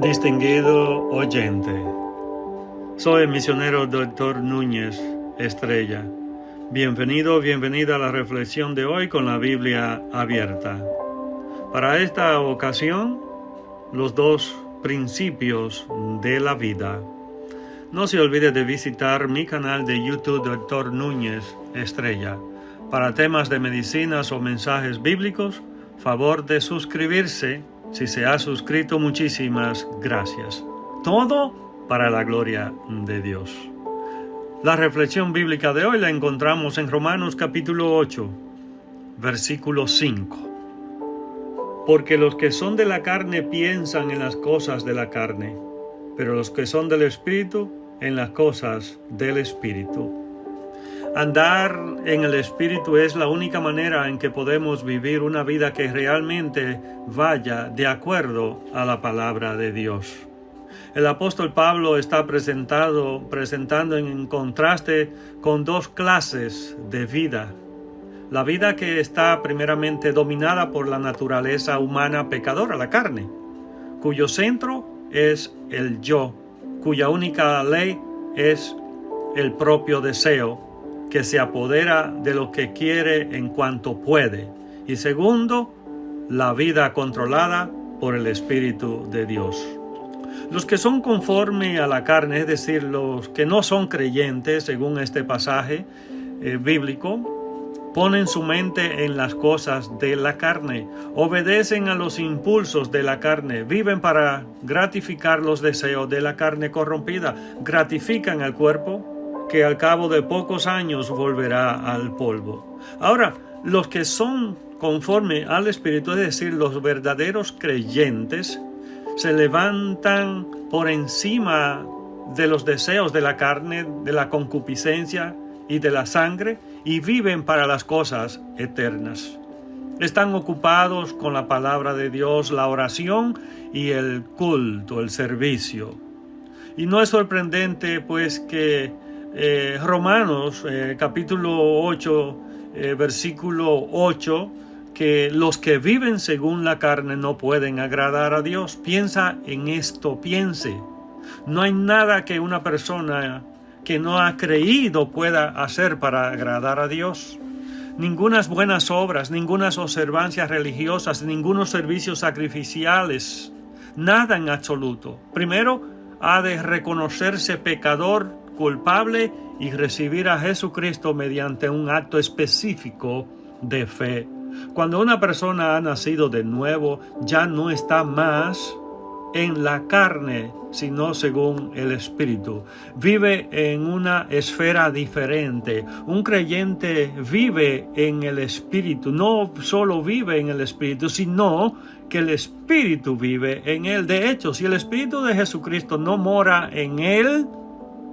Distinguido oyente, soy el misionero Dr. Núñez Estrella. Bienvenida a la reflexión de hoy con la Biblia abierta. Para esta ocasión, los dos principios de la vida. No se olvide de visitar mi canal de YouTube Dr. Núñez Estrella. Para temas de medicinas o mensajes bíblicos, favor de suscribirse. Si se ha suscrito, muchísimas gracias. Todo para la gloria de Dios. La reflexión bíblica de hoy la encontramos en Romanos capítulo 8, versículo 5. Porque los que son de la carne piensan en las cosas de la carne, pero los que son del Espíritu, en las cosas del Espíritu. Andar en el Espíritu es la única manera en que podemos vivir una vida que realmente vaya de acuerdo a la palabra de Dios. El apóstol Pablo está presentando en contraste con dos clases de vida. La vida que está primeramente dominada por la naturaleza humana pecadora, la carne, cuyo centro es el yo, cuya única ley es el propio deseo, que se apodera de lo que quiere en cuanto puede. Y segundo, la vida controlada por el Espíritu de Dios. Los que son conforme a la carne, es decir, los que no son creyentes, según este pasaje bíblico, ponen su mente en las cosas de la carne, obedecen a los impulsos de la carne, viven para gratificar los deseos de la carne corrompida, gratifican al cuerpo, que al cabo de pocos años volverá al polvo. Ahora, los que son conforme al Espíritu, es decir, los verdaderos creyentes, se levantan por encima de los deseos de la carne, de la concupiscencia y de la sangre, y viven para las cosas eternas. Están ocupados con la palabra de Dios, la oración y el culto, el servicio. Y no es sorprendente, pues, que Romanos capítulo 8, versículo 8, que los que viven según la carne no pueden agradar a Dios. Piensa en esto, piense. No hay nada que una persona que no ha creído pueda hacer para agradar a Dios. Ningunas buenas obras, ningunas observancias religiosas, ningunos servicios sacrificiales, nada en absoluto. Primero, ha de reconocerse pecador, culpable y recibir a Jesucristo mediante un acto específico de fe. Cuando una persona ha nacido de nuevo, ya no está más en la carne, sino según el Espíritu. Vive en una esfera diferente. Un creyente vive en el Espíritu. No solo vive en el Espíritu, sino que el Espíritu vive en él. De hecho, si el Espíritu de Jesucristo no mora en él,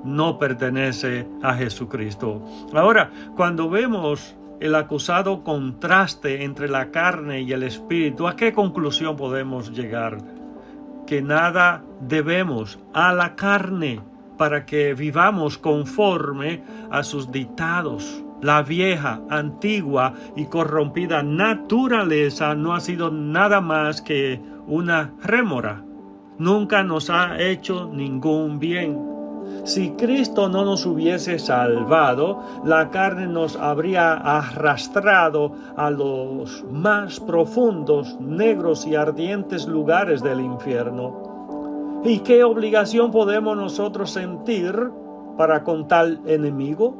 no pertenece a Jesucristo. Ahora, cuando vemos el acusado contraste entre la carne y el Espíritu, ¿a qué conclusión podemos llegar? Que nada debemos a la carne para que vivamos conforme a sus dictados. La vieja, antigua y corrompida naturaleza no ha sido nada más que una rémora. Nunca nos ha hecho ningún bien. Si Cristo no nos hubiese salvado, la carne nos habría arrastrado a los más profundos, negros y ardientes lugares del infierno. ¿Y qué obligación podemos nosotros sentir para con tal enemigo?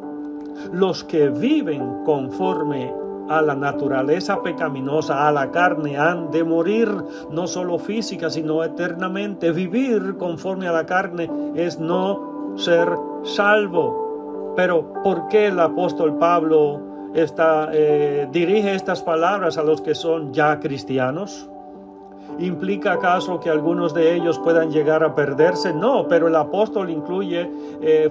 Los que viven conforme a la naturaleza pecaminosa, a la carne, han de morir, no solo física, sino eternamente. Vivir conforme a la carne es no ser salvo. Pero ¿por qué el apóstol Pablo dirige estas palabras a los que son ya cristianos? ¿Implica acaso que algunos de ellos puedan llegar a perderse? No, pero el apóstol incluye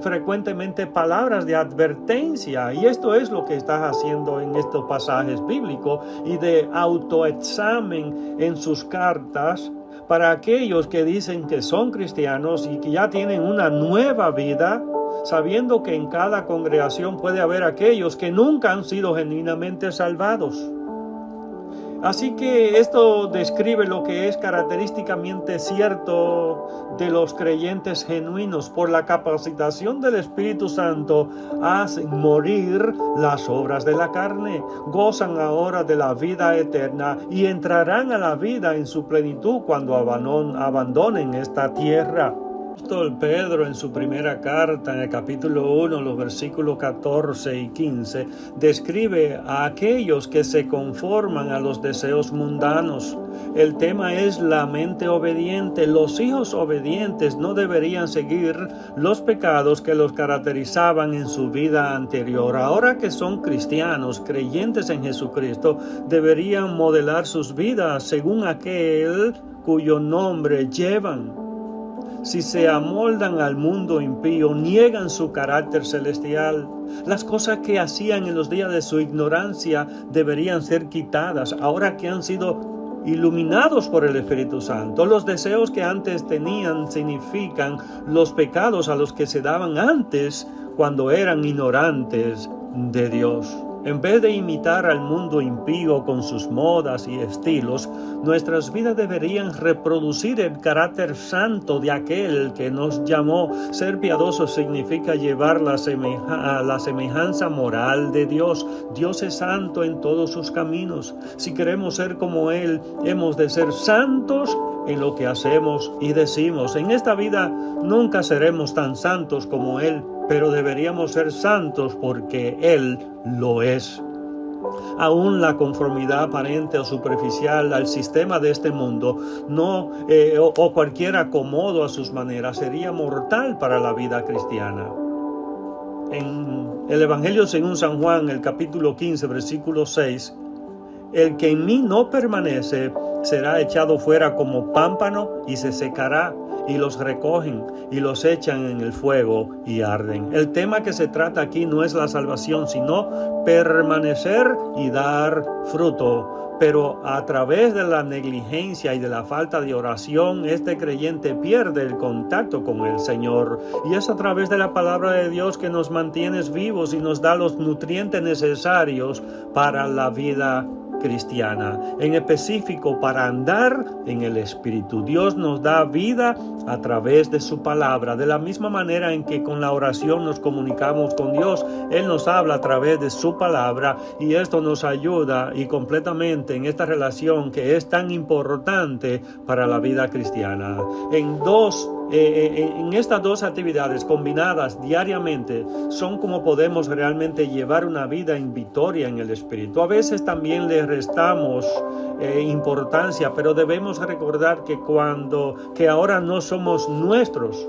frecuentemente palabras de advertencia, y esto es lo que está haciendo en estos pasajes bíblicos, y de autoexamen en sus cartas para aquellos que dicen que son cristianos y que ya tienen una nueva vida, sabiendo que en cada congregación puede haber aquellos que nunca han sido genuinamente salvados. Así que esto describe lo que es característicamente cierto de los creyentes genuinos. Por la capacitación del Espíritu Santo hacen morir las obras de la carne, gozan ahora de la vida eterna y entrarán a la vida en su plenitud cuando abandonen esta tierra. Pedro en su primera carta, en el capítulo 1, los versículos 14 y 15, describe a aquellos que se conforman a los deseos mundanos. El tema es la mente obediente. Los hijos obedientes no deberían seguir los pecados que los caracterizaban en su vida anterior. Ahora que son cristianos, creyentes en Jesucristo, deberían modelar sus vidas según aquel cuyo nombre llevan. Si se amoldan al mundo impío, niegan su carácter celestial. Las cosas que hacían en los días de su ignorancia deberían ser quitadas, ahora que han sido iluminados por el Espíritu Santo. Los deseos que antes tenían significan los pecados a los que se daban antes cuando eran ignorantes de Dios. En vez de imitar al mundo impío con sus modas y estilos, nuestras vidas deberían reproducir el carácter santo de aquel que nos llamó. Ser piadoso significa llevar la semejanza moral de Dios. Dios es santo en todos sus caminos. Si queremos ser como Él, hemos de ser santos en lo que hacemos y decimos. En esta vida nunca seremos tan santos como Él, pero deberíamos ser santos porque Él lo es. Aún la conformidad aparente o superficial al sistema de este mundo o cualquier acomodo a sus maneras sería mortal para la vida cristiana. En el Evangelio según San Juan, el capítulo 15, versículo 6, el que en mí no permanece será echado fuera como pámpano y se secará, y los recogen y los echan en el fuego y arden. El tema que se trata aquí no es la salvación, sino permanecer y dar fruto. Pero a través de la negligencia y de la falta de oración, este creyente pierde el contacto con el Señor. Y es a través de la palabra de Dios que nos mantiene vivos y nos da los nutrientes necesarios para la vida cristiana, en específico para andar en el Espíritu. Dios nos da vida a través de su palabra, de la misma manera en que con la oración nos comunicamos con Dios. Él nos habla a través de su palabra y esto nos ayuda y completamente en esta relación que es tan importante para la vida cristiana. En estas dos actividades combinadas diariamente son como podemos realmente llevar una vida en victoria en el Espíritu. A veces también le restamos importancia, pero debemos recordar que ahora no somos nuestros,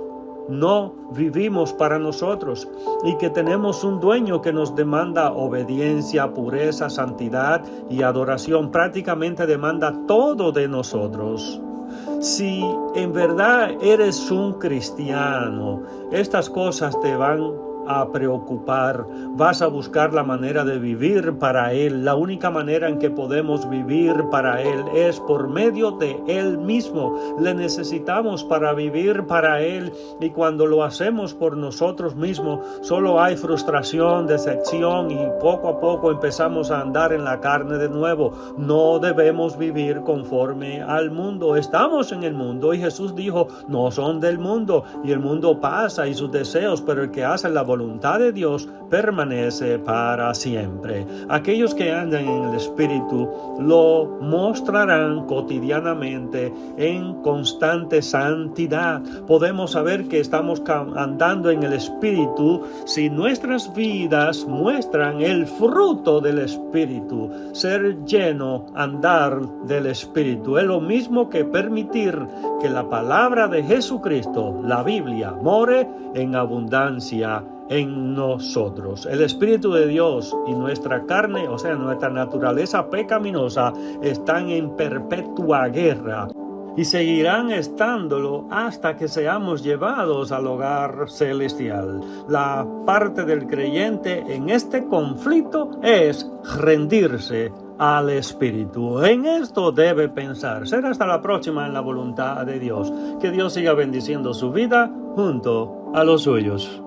no vivimos para nosotros y que tenemos un dueño que nos demanda obediencia, pureza, santidad y adoración. Prácticamente demanda todo de nosotros. Si en verdad eres un cristiano, estas cosas te van a preocupar, vas a buscar la manera de vivir para Él. La única manera en que podemos vivir para Él es por medio de Él mismo. Le necesitamos para vivir para Él y cuando lo hacemos por nosotros mismos, solo hay frustración, decepción y poco a poco empezamos a andar en la carne de nuevo. No debemos vivir conforme al mundo. Estamos en el mundo y Jesús dijo, no son del mundo y el mundo pasa y sus deseos, pero el que hace la voluntad de Dios permanece para siempre. Aquellos que andan en el Espíritu lo mostrarán cotidianamente en constante santidad. Podemos saber que estamos andando en el Espíritu si nuestras vidas muestran el fruto del Espíritu. Ser lleno, andar del Espíritu es lo mismo que permitir que la palabra de Jesucristo, la Biblia, more en abundancia en nosotros. El Espíritu de Dios y nuestra carne, o sea, nuestra naturaleza pecaminosa, están en perpetua guerra y seguirán estándolo hasta que seamos llevados al hogar celestial. La parte del creyente en este conflicto es rendirse al Espíritu. En esto debe pensar. Será hasta la próxima en la voluntad de Dios. Que Dios siga bendiciendo su vida junto a los suyos.